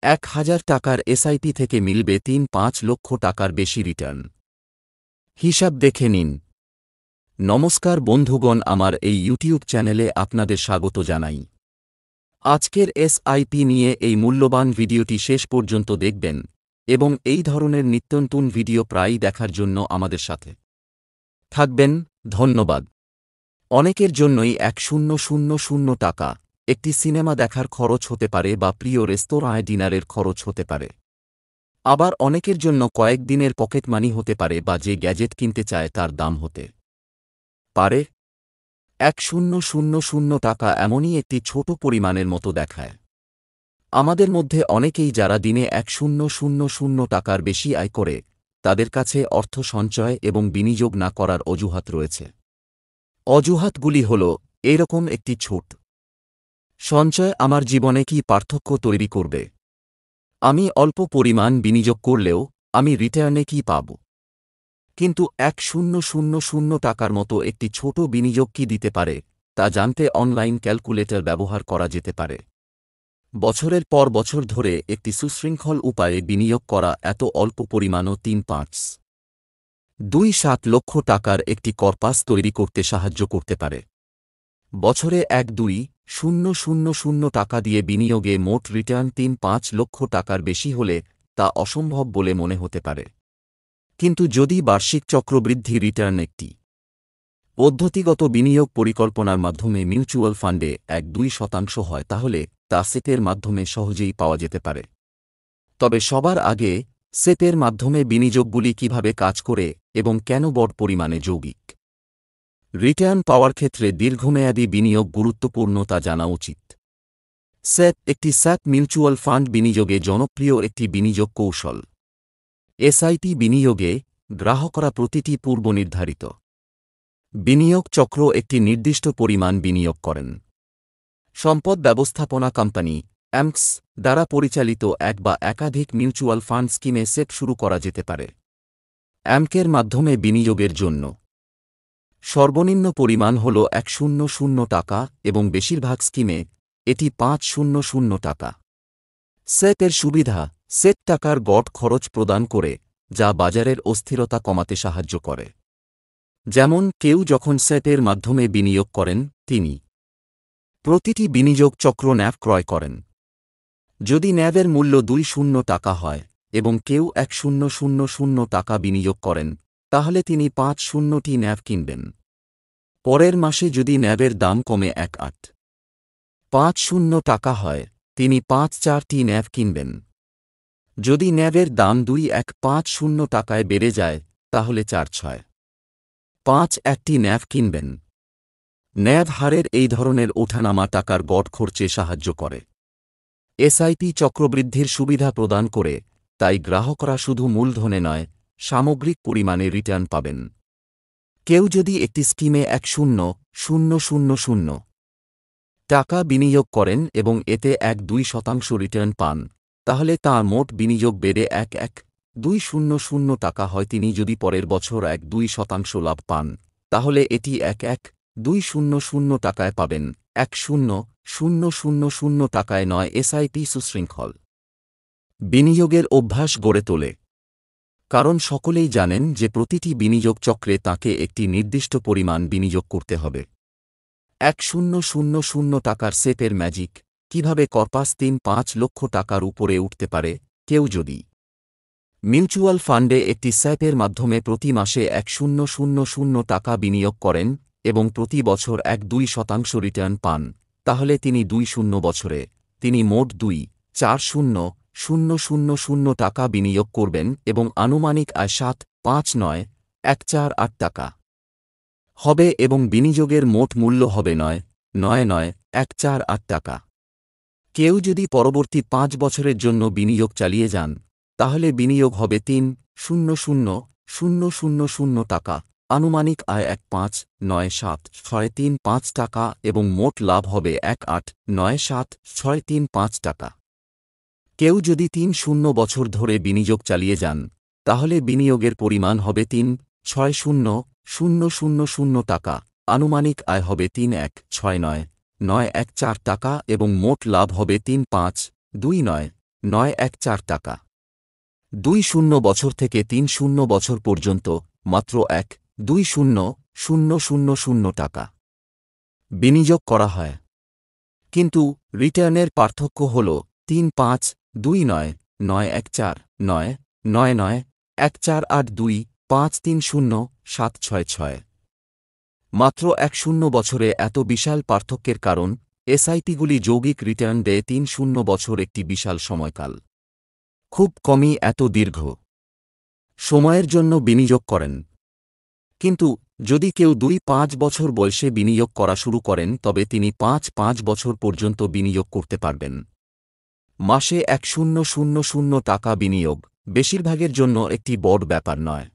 ১,০০০ টাকার এসআইপি থেকে মিলবে ৩-৫ লক্ষ টাকার বেশি রিটার্ন। হিসাব দেখে নিন। নমস্কার বন্ধুগণ, আমার এই ইউটিউব চ্যানেলে আপনাদের স্বাগত জানাই। আজকের এসআইপি নিয়ে এই মূল্যবান ভিডিওটি শেষ পর্যন্ত দেখবেন এবং এই ধরনের নিত্যনতুন ভিডিও প্রায়ই দেখার জন্য আমাদের সাথে থাকবেন। ধন্যবাদ। অনেকের জন্যই ১,০০০ টাকা একটি সিনেমা দেখার খরচ হতে পারে বা প্রিয় রেস্তোরাঁয় ডিনারের খরচ হতে পারে। আবার অনেকের জন্য কয়েকদিনের পকেট মানি হতে পারে বা যে গ্যাজেট কিনতে চায় তার দাম হতে পারে। ১,০০০ টাকা এমনই একটি ছোট পরিমাণের মতো দেখায়। আমাদের মধ্যে অনেকেই যারা দিনে ১,০০০ টাকার বেশি আয় করে, তাদের কাছে অর্থ সঞ্চয় এবং বিনিয়োগ না করার অজুহাত রয়েছে। অজুহাতগুলি হল এরকম একটি ছোট সঞ্চয় আমার জীবনে কি পার্থক্য তৈরি করবে? আমি অল্প পরিমাণ বিনিয়োগ করলেও আমি রিটার্নে কি পাব? কিন্তু ১,০০০ টাকার মতো একটি ছোট বিনিয়োগ কি দিতে পারে তা জানতে অনলাইন ক্যালকুলেটর ব্যবহার করা যেতে পারে। বছরের পর বছর ধরে একটি সুশৃঙ্খল উপায়ে বিনিয়োগ করা এত অল্প পরিমাণও ৩-৫-২-৭ লক্ষ টাকার একটি কর্পাস তৈরি করতে সাহায্য করতে পারে। বছরে ১,২,০০০ টাকা দিয়ে বিনিয়োগে মোট রিটার্ন ৩-৫ লক্ষ টাকার বেশি হলে তা অসম্ভব বলে মনে হতে পারে। কিন্তু যদি বার্ষিক চক্রবৃদ্ধি রিটার্ন একটি পদ্ধতিগত বিনিয়োগ পরিকল্পনার মাধ্যমে মিউচুয়াল ফান্ডে ১-২% হয়, তাহলে তা সেটের মাধ্যমে সহজেই পাওয়া যেতে পারে। তবে সবার আগে সেটের মাধ্যমে বিনিয়োগগুলি কিভাবে কাজ করে এবং কেন বড় পরিমাণে যৌগিক রিটার্ন পাওয়ার ক্ষেত্রে দীর্ঘমেয়াদী বিনিয়োগ গুরুত্বপূর্ণ তা জানা উচিত। সেট একটি মিউচুয়াল ফান্ড বিনিয়োগে জনপ্রিয় একটি বিনিয়োগ কৌশল। এসআইপি বিনিয়োগে গ্রাহকরা প্রতিটি পূর্বনির্ধারিত বিনিয়োগ চক্র একটি নির্দিষ্ট পরিমাণ বিনিয়োগ করেন। সম্পদ ব্যবস্থাপনা কোম্পানি অ্যামক্স দ্বারা পরিচালিত এক বা একাধিক মিউচুয়াল ফান্ড স্কিমে সেট শুরু করা যেতে পারে। অ্যামকের মাধ্যমে বিনিয়োগের জন্য সর্বনিম্ন পরিমাণ হল ১,০০০ টাকা এবং বেশিরভাগ স্কিমে এটি ৫,০০০ টাকা। সেটের সুবিধা: সেট টাকার গড় খরচ প্রদান করে, যা বাজারের অস্থিরতা কমাতে সাহায্য করে। যেমন কেউ যখন সেটের মাধ্যমে বিনিয়োগ করেন, তিনি প্রতিটি বিনিয়োগ চক্র ন্যাভ ক্রয় করেন। যদি ন্যাভের মূল্য ২০ টাকা হয় এবং কেউ ১,০০০ টাকা বিনিয়োগ করেন, তাহলে তিনি ৫,০০০টি ন্যাভ কিনবেন। পরের মাসে যদি ন্যাভের দাম কমে ১,৮৫০ টাকা হয়, তিনি ৫,৪টি ন্যাভ কিনবেন। যদি ন্যাভের দাম ২,১৫০ টাকায় বেড়ে যায়, তাহলে ৪,৬৫১টি ন্যাভ কিনবেন। ন্যাভ হারের এই ধরনের ওঠানামা টাকার গড় খরচে সাহায্য করে। এসআইপি চক্রবৃদ্ধির সুবিধা প্রদান করে, তাই গ্রাহকরা শুধু মূলধনে নয়, সামগ্রিক পরিমাণে রিটার্ন পাবেন। কেউ যদি একটি স্কিমে ১,০০০ টাকা বিনিয়োগ করেন এবং এতে ১-২% রিটার্ন পান, তাহলে তাঁর মোট বিনিয়োগ বেড়ে ১,১,২০০ টাকা হয়। তিনি যদি পরের বছর ১-২% লাভ পান, তাহলে এটি ১,১,২০০ টাকায় পাবেন, ১,০০০ টাকায় নয়। এসআইপি সুশৃঙ্খল বিনিয়োগের অভ্যাস গড়ে তোলে, কারণ সকলেই জানেন যে প্রতিটি বিনিয়োগ চক্রে তাকে একটি নির্দিষ্ট পরিমাণ বিনিয়োগ করতে হবে। ১,০০০ টাকার সেটের ম্যাজিক কিভাবে কর্পাস ৩-৫ লক্ষ টাকার উপরে উঠতে পারে? কেউ যদি মিউচুয়াল ফান্ডে একটি সেটের মাধ্যমে প্রতি মাসে ১,০০০ টাকা বিনিয়োগ করেন এবং প্রতি বছর ১-২% রিটার্ন পান, তাহলে তিনি ২ বছরে তিনি মোট ২,৪০,০০০ টাকা বিনিয়োগ করবেন এবং আনুমানিক আয় ৭,৫৯,১৪৮ টাকা হবে এবং বিনিয়োগের মোট মূল্য হবে ৯,৯৯,১৪৮ টাকা। কেউ যদি পরবর্তী ৫ বছরের জন্য বিনিয়োগ চালিয়ে যান, তাহলে বিনিয়োগ হবে ৩,০০০০০ টাকা, আনুমানিক আয় ১,৫৯,৭,৬৩৫ টাকা এবং মোট লাভ হবে ১,৮৯,৭,৬৩৫ টাকা। কেউ যদি ৩ বছর ধরে বিনিয়োগ চালিয়ে যান, তাহলে বিনিয়োগের পরিমাণ হবে ৩,৬০,০০০ টাকা, আনুমানিক আয় হবে ৩,১,৬৯,৯১৪ টাকা এবং মোট লাভ হবে ৩,৫,২৯, 914 টাকা। 20 বছর থেকে 30 বছর পর্যন্ত মাত্র 1,20,000 টাকা বিনিয়োগ করা হয়। কিন্তু রিটার্নের পার্থক্য হল 352999991482530766। মাত্র 10 বছরে এত বিশাল পার্থক্যের কারণ এসআইপিগুলি যৌগিক রিটার্ন দেয় 30 বছর, একটি বিশাল সময়কাল। খুব কমই এত দীর্ঘ সময়ের জন্য বিনিয়োগ করেন। কিন্তু যদি কেউ 2-5 বছর বয়সে বিনিয়োগ করা শুরু করেন তবে তিনি 5 বছর পর্যন্ত বিনিয়োগ করতে পারবেন। মাসে 1000 টাকা বিনিয়োগ বেশিরভাগের জন্য একটি বড় ব্যাপার নয়।